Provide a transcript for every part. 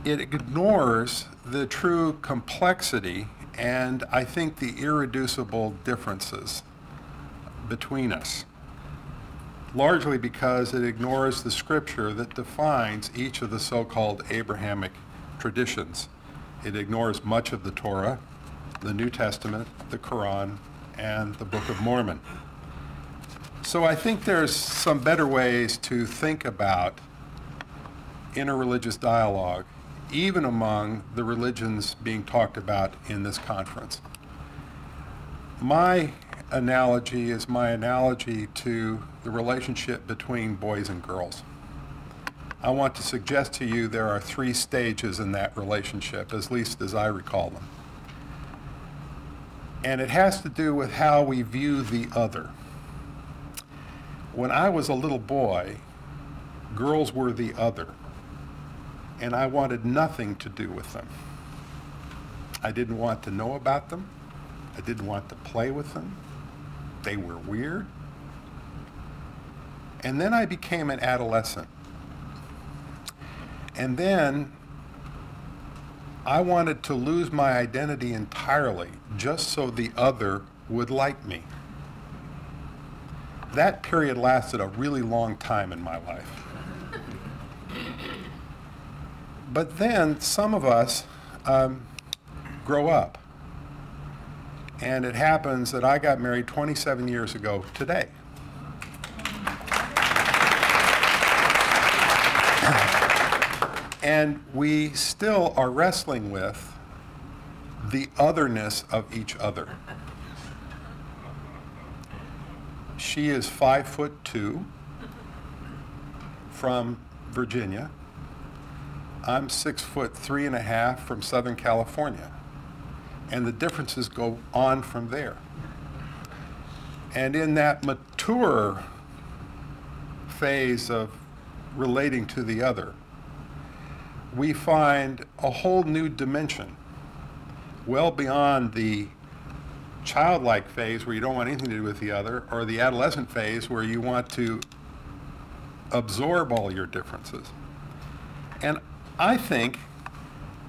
it ignores the true complexity and I think the irreducible differences between us, largely because it ignores the scripture that defines each of the so-called Abrahamic traditions. It ignores much of the Torah, the New Testament, the Quran, and the Book of Mormon. So I think there's some better ways to think about interreligious dialogue, even among the religions being talked about in this conference. My analogy is my analogy to the relationship between boys and girls. I want to suggest to you there are 3 stages in that relationship, at least as I recall them. And it has to do with how we view the other. When I was a little boy, girls were the other, and I wanted nothing to do with them. I didn't want to know about them. I didn't want to play with them. They were weird. And then I became an adolescent. And then I wanted to lose my identity entirely just so the other would like me. That period lasted a really long time in my life. But then some of us grow up. And it happens that I got married 27 years ago today. And we still are wrestling with the otherness of each other. She is 5'2" from Virginia. I'm 6'3.5" from Southern California. And the differences go on from there. And in that mature phase of relating to the other, we find a whole new dimension, well beyond the childlike phase where you don't want anything to do with the other, or the adolescent phase where you want to absorb all your differences. And I think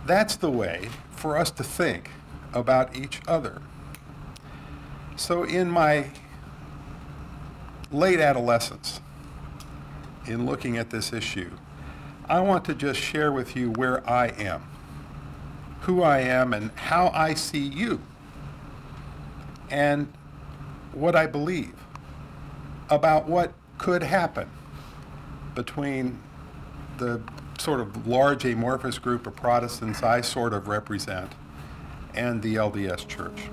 that's the way for us to think about each other. So in my late adolescence, in looking at this issue, I want to just share with you where I am, who I am, and how I see you, and what I believe about what could happen between the sort of large amorphous group of Protestants I sort of represent and the LDS Church.